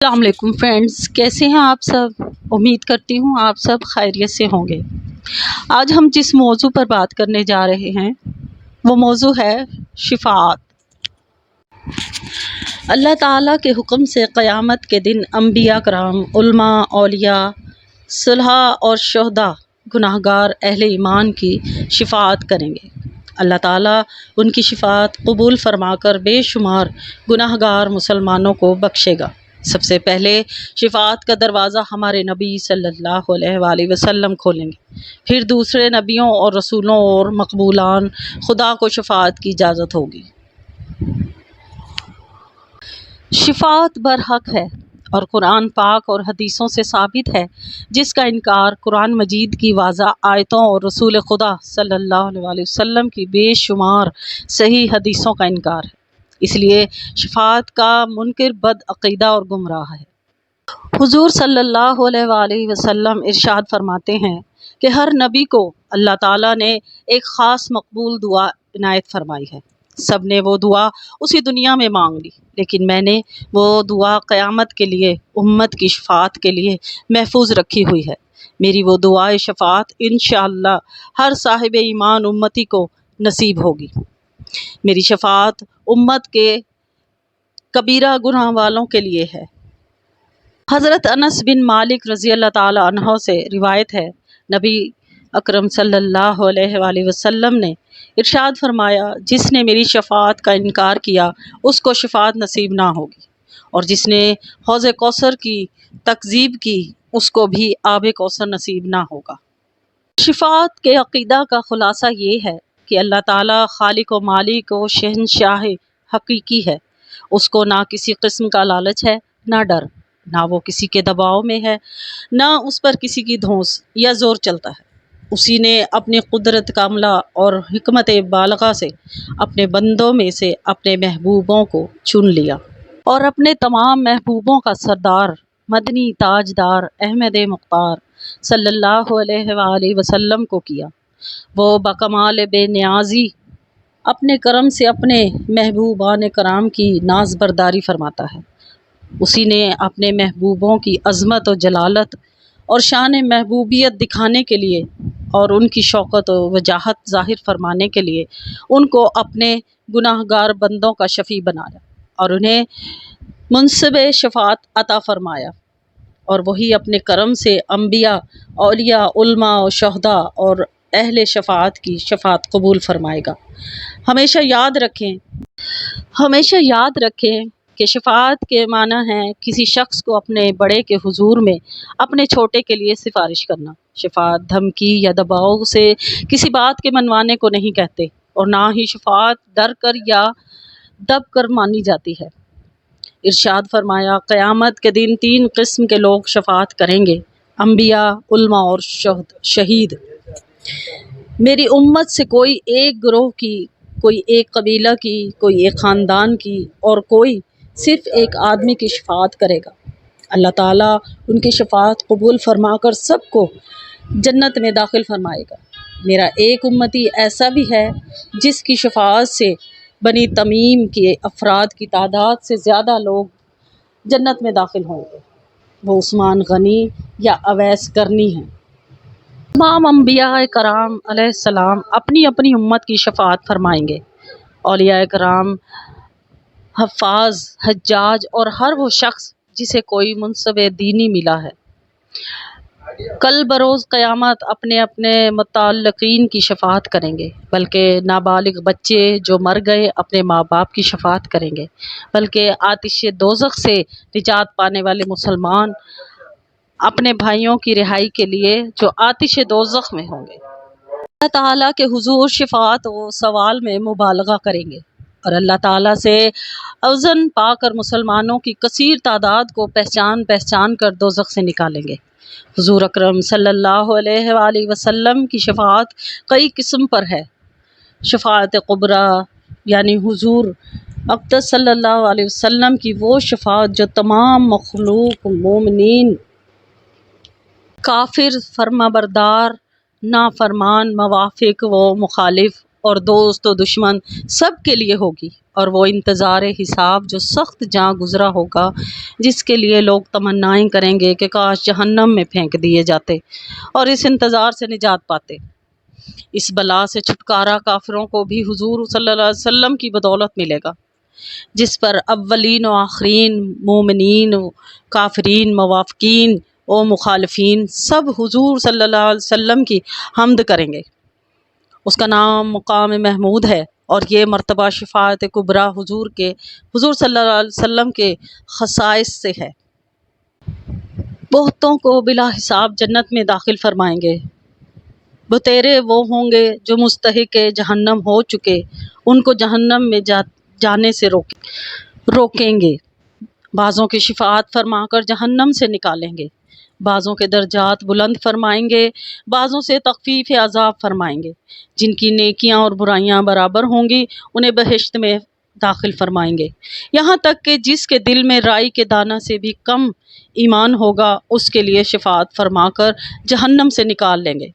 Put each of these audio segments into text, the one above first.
السلام علیکم فرینڈز، کیسے ہیں آپ سب؟ امید کرتی ہوں آپ سب خیریت سے ہوں گے۔ آج ہم جس موضوع پر بات کرنے جا رہے ہیں وہ موضوع ہے شفاعت۔ اللہ تعالیٰ کے حکم سے قیامت کے دن انبیاء کرام، علماء، اولیاء، صلحاء اور شہداء گناہگار اہل ایمان کی شفاعت کریں گے۔ اللہ تعالیٰ ان کی شفاعت قبول فرما کر بے شمار گناہگار مسلمانوں کو بخشے گا۔ سب سے پہلے شفاعت کا دروازہ ہمارے نبی صلی اللہ علیہ وآلہ وسلم کھولیں گے، پھر دوسرے نبیوں اور رسولوں اور مقبولان خدا کو شفاعت کی اجازت ہوگی۔ شفاعت برحق ہے اور قرآن پاک اور حدیثوں سے ثابت ہے، جس کا انکار قرآن مجید کی واضح آیتوں اور رسول خدا صلی اللہ علیہ وآلہ وسلم کی بے شمار صحیح حدیثوں کا انکار ہے۔ اس لیے شفاعت کا منکر بد عقیدہ اور گمراہ ہے۔ حضور صلی اللہ علیہ وآلہ وسلم ارشاد فرماتے ہیں کہ ہر نبی کو اللہ تعالیٰ نے ایک خاص مقبول دعا عنایت فرمائی ہے۔ سب نے وہ دعا اسی دنیا میں مانگ لی، لیکن میں نے وہ دعا قیامت کے لیے امت کی شفاعت کے لیے محفوظ رکھی ہوئی ہے۔ میری وہ دعائے شفاعت انشاءاللہ ہر صاحب ایمان امتی کو نصیب ہوگی۔ میری شفاعت امت کے کبیرہ گناہ والوں کے لیے ہے۔ حضرت انس بن مالک رضی اللہ تعالی عنہ سے روایت ہے، نبی اکرم صلی اللہ علیہ وآلہ وسلم نے ارشاد فرمایا، جس نے میری شفاعت کا انکار کیا اس کو شفاعت نصیب نہ ہوگی، اور جس نے حوض کوثر کی تکذیب کی اس کو بھی آب کوثر نصیب نہ ہوگا۔ شفاعت کے عقیدہ کا خلاصہ یہ ہے کہ اللہ تعالیٰ خالق و مالک و شہنشاہ حقیقی ہے۔ اس کو نہ کسی قسم کا لالچ ہے، نہ ڈر، نہ وہ کسی کے دباؤ میں ہے، نہ اس پر کسی کی دھونس یا زور چلتا ہے۔ اسی نے اپنی قدرت کاملہ اور حکمت بالغہ سے اپنے بندوں میں سے اپنے محبوبوں کو چن لیا اور اپنے تمام محبوبوں کا سردار مدنی تاجدار احمد مختار صلی اللہ علیہ وآلہ وسلم کو کیا۔ وہ بکمال بے نیازی اپنے کرم سے اپنے محبوبان کرام کی ناز برداری فرماتا ہے۔ اسی نے اپنے محبوبوں کی عظمت و جلالت اور شان محبوبیت دکھانے کے لیے اور ان کی شوکت و وجاہت ظاہر فرمانے کے لیے ان کو اپنے گناہ گار بندوں کا شفیع بنایا اور انہیں منصب شفاعت عطا فرمایا، اور وہی اپنے کرم سے انبیاء، اولیاء، علماء و شہداء اور اہل شفاعت کی شفاعت قبول فرمائے گا۔ ہمیشہ یاد رکھیں کہ شفاعت کے معنی ہے کسی شخص کو اپنے بڑے کے حضور میں اپنے چھوٹے کے لیے سفارش کرنا۔ شفاعت دھمکی یا دباؤ سے کسی بات کے منوانے کو نہیں کہتے، اور نہ ہی شفاعت ڈر کر یا دب کر مانی جاتی ہے۔ ارشاد فرمایا، قیامت کے دن 3 قسم کے لوگ شفاعت کریں گے: انبیاء، علماء اور شہید۔ میری امت سے کوئی ایک گروہ کی، کوئی ایک قبیلہ کی، کوئی ایک خاندان کی اور کوئی صرف ایک آدمی کی شفاعت کرے گا۔ اللہ تعالیٰ ان کی شفاعت قبول فرما کر سب کو جنت میں داخل فرمائے گا۔ میرا ایک امتی ایسا بھی ہے جس کی شفاعت سے بنی تمیم کے افراد کی تعداد سے زیادہ لوگ جنت میں داخل ہوں گے۔ وہ عثمان غنی یا اویس قرنی ہیں۔ تمام انبیاء کرام علیہ السلام اپنی اپنی امت کی شفاعت فرمائیں گے۔ اولیاء کرام، حفاظ، حجاج اور ہر وہ شخص جسے کوئی منصب دینی ملا ہے، کل بروز قیامت اپنے اپنے متعلقین کی شفاعت کریں گے، بلکہ نابالغ بچے جو مر گئے اپنے ماں باپ کی شفاعت کریں گے، بلکہ آتش دوزخ سے نجات پانے والے مسلمان اپنے بھائیوں کی رہائی کے لیے جو آتش دوزخ میں ہوں گے، اللہ تعالیٰ کے حضور شفاعت و سوال میں مبالغہ کریں گے، اور اللہ تعالیٰ سے اذن پا کر مسلمانوں کی کثیر تعداد کو پہچان کر دوزخ سے نکالیں گے۔ حضور اکرم صلی اللہ علیہ وآلہ وسلم کی شفاعت کئی قسم پر ہے۔ شفاعت کبریٰ یعنی حضور اقدس صلی اللہ علیہ وسلم کی وہ شفاعت جو تمام مخلوق، مومنین، کافر، فرمانبردار، نافرمان، موافق و مخالف اور دوست و دشمن سب کے لیے ہوگی، اور وہ انتظار حساب جو سخت جاں گزرا ہوگا، جس کے لیے لوگ تمنائیں کریں گے کہ کاش جہنم میں پھینک دیے جاتے اور اس انتظار سے نجات پاتے۔ اس بلا سے چھٹکارا کافروں کو بھی حضور صلی اللہ علیہ وسلم کی بدولت ملے گا، جس پر اولین و آخرین، مومنین و کافرین، موافقین و مخالفین سب حضور صلی اللہ علیہ وسلم کی حمد کریں گے۔ اس کا نام مقام محمود ہے، اور یہ مرتبہ شفاعت کبریٰ حضور صلی اللہ علیہ وسلم کے خصائص سے ہے۔ بہتوں کو بلا حساب جنت میں داخل فرمائیں گے۔ بتیرے وہ ہوں گے جو مستحق جہنم ہو چکے، ان کو جہنم میں جانے سے روکیں گے۔ بعضوں کی شفاعت فرما کر جہنم سے نکالیں گے، بعضوں کے درجات بلند فرمائیں گے، بعضوں سے تخفیف عذاب فرمائیں گے۔ جن کی نیکیاں اور برائیاں برابر ہوں گی انہیں بہشت میں داخل فرمائیں گے، یہاں تک کہ جس کے دل میں رائی کے دانہ سے بھی کم ایمان ہوگا اس کے لیے شفاعت فرما کر جہنم سے نکال لیں گے،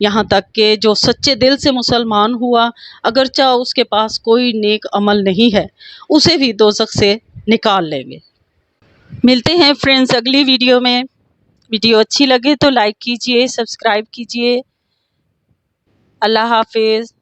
یہاں تک کہ جو سچے دل سے مسلمان ہوا اگرچہ اس کے پاس کوئی نیک عمل نہیں ہے، اسے بھی دوزخ سے نکال لیں گے۔ ملتے ہیں فرینڈز اگلی ویڈیو میں۔ ویڈیو اچھی لگے تو لائک کیجئے، سبسکرائب کیجئے۔ اللہ حافظ۔